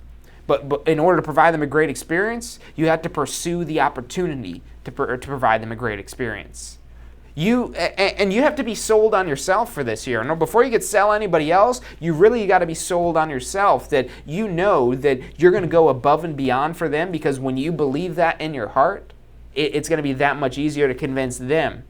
But in order to provide them a great experience, you have to pursue the opportunity to provide them a great experience. You have to be sold on yourself for this year. And before you could sell anybody else, you got to be sold on yourself, that you know that you're going to go above and beyond for them, because when you believe that in your heart, it's going to be that much easier to convince them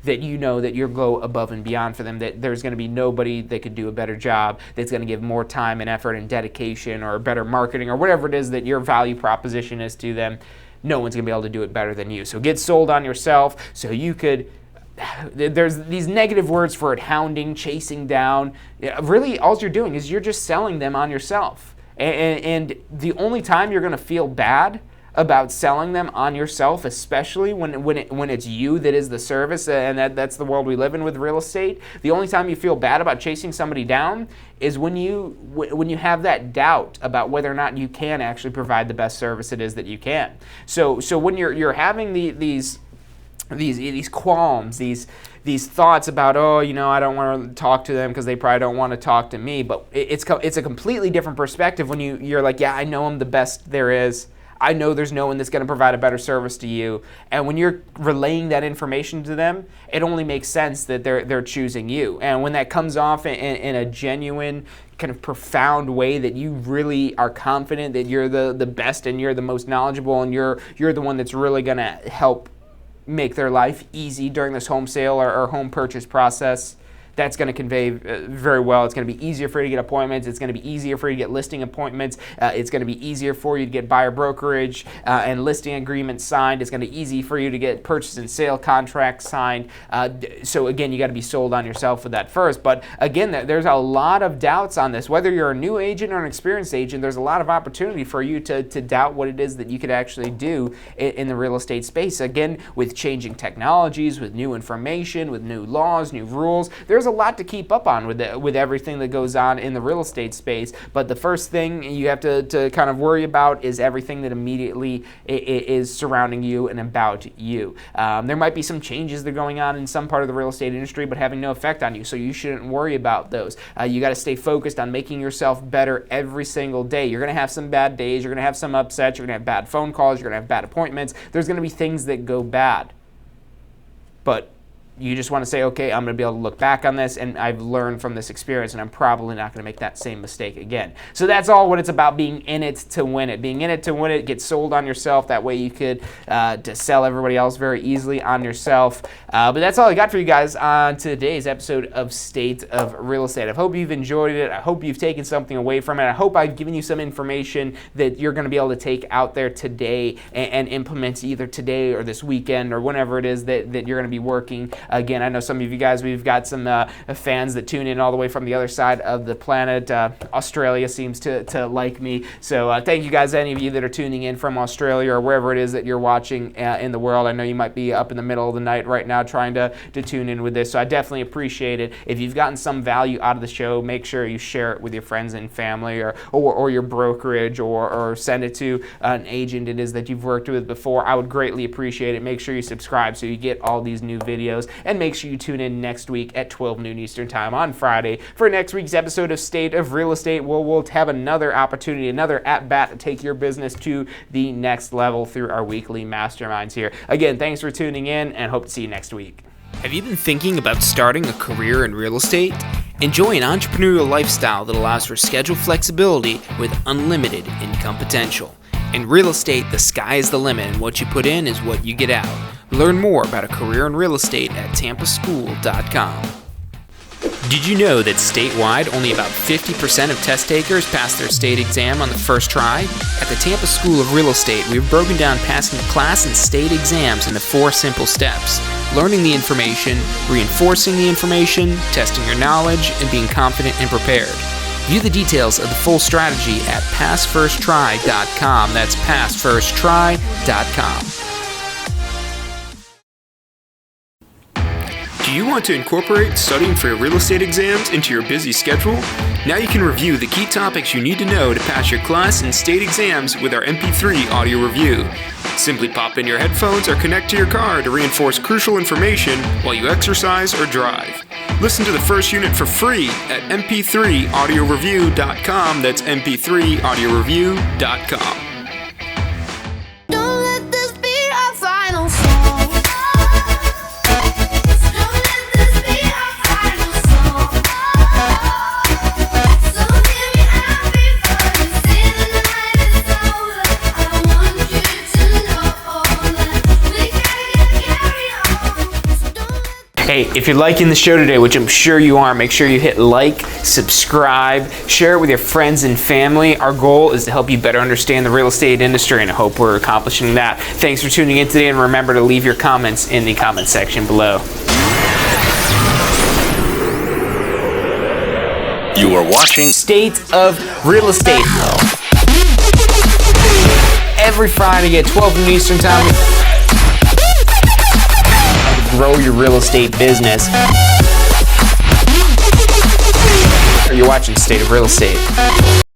that you know that you'll go above and beyond for them, that there's going to be nobody that could do a better job, that's going to give more time and effort and dedication or better marketing or whatever it is that your value proposition is to them. No one's going to be able to do it better than you. So get sold on yourself so you could... There's these negative words for it: hounding, chasing down. Really, all you're doing is you're just selling them on yourself. And the only time you're going to feel bad about selling them on yourself, especially when it's you that is the service, and that's the world we live in with real estate. The only time you feel bad about chasing somebody down is when you have that doubt about whether or not you can actually provide the best service it is that you can. So when you're having these qualms, these thoughts about, I don't want to talk to them because they probably don't want to talk to me, but it's a completely different perspective when you're like, yeah, I know I'm the best there is. I know there's no one that's going to provide a better service to you. And when you're relaying that information to them, it only makes sense that they're choosing you. And when that comes off in a genuine, kind of profound way, that you really are confident that you're the best and you're the most knowledgeable and you're the one that's really going to help make their life easy during this home sale or home purchase process, that's going to convey very well. It's going to be easier for you to get appointments. It's going to be easier for you to get listing appointments. It's going to be easier for you to get buyer brokerage and listing agreements signed. It's going to be easy for you to get purchase and sale contracts signed. So again, you got to be sold on yourself with that first. But again, there's a lot of doubts on this. Whether you're a new agent or an experienced agent, there's a lot of opportunity for you to doubt what it is that you could actually do in the real estate space. Again, with changing technologies, with new information, with new laws, new rules, there's a lot to keep up on with everything that goes on in the real estate space. But the first thing you have to kind of worry about is everything that immediately is surrounding you and about you. There might be some changes that are going on in some part of the real estate industry, but having no effect on you, so you shouldn't worry about those. You got to stay focused on making yourself better every single day. You're going to have some bad days, you're going to have some upsets, you're going to have bad phone calls, you're going to have bad appointments. There's going to be things that go bad. But you just want to say, okay, I'm going to be able to look back on this, and I've learned from this experience, and I'm probably not going to make that same mistake again. So that's all what it's about, being in it to win it. Being in it to win it, get sold on yourself. That way you could to sell everybody else very easily on yourself. But that's all I got for you guys on today's episode of State of Real Estate. I hope you've enjoyed it. I hope you've taken something away from it. I hope I've given you some information that you're going to be able to take out there today and implement either today or this weekend or whenever it is that you're going to be working. Again, I know some of you guys, we've got some fans that tune in all the way from the other side of the planet. Australia seems to like me. So thank you guys, any of you that are tuning in from Australia or wherever it is that you're watching in the world. I know you might be up in the middle of the night right now trying to tune in with this. So I definitely appreciate it. If you've gotten some value out of the show, make sure you share it with your friends and family or your brokerage or send it to an agent it is that you've worked with before. I would greatly appreciate it. Make sure you subscribe so you get all these new videos, and make sure you tune in next week at 12 noon Eastern Time on Friday for next week's episode of State of Real Estate. We'll have another opportunity, another at-bat to take your business to the next level through our weekly masterminds here. Again, thanks for tuning in, and hope to see you next week. Have you been thinking about starting a career in real estate? Enjoy an entrepreneurial lifestyle that allows for schedule flexibility with unlimited income potential. In real estate, the sky is the limit, and what you put in is what you get out. Learn more about a career in real estate at tampaschool.com. Did you know that statewide, only about 50% of test takers pass their state exam on the first try? At the Tampa School of Real Estate, we've broken down passing the class and state exams into 4 simple steps: learning the information, reinforcing the information, testing your knowledge, and being confident and prepared. View the details of the full strategy at passfirsttry.com. That's passfirsttry.com. Do you want to incorporate studying for your real estate exams into your busy schedule? Now you can review the key topics you need to know to pass your class and state exams with our MP3 audio review. Simply pop in your headphones or connect to your car to reinforce crucial information while you exercise or drive. Listen to the first unit for free at mp3audioreview.com. That's mp3audioreview.com. Don't let this be our final song. Don't let this be our final song. So hear me out before you say the night is over. I want you to know that we gotta carry on. So don't let Hey, if you're liking the show today, which I'm sure you are, make sure you hit like, subscribe, share it with your friends and family. Our goal is to help you better understand the real estate industry, and I hope we're accomplishing that. Thanks for tuning in today, and remember to leave your comments in the comment section below. You are watching State of Real Estate. Every Friday at 12 noon Eastern Time. Grow your real estate business. You're watching State of Real Estate.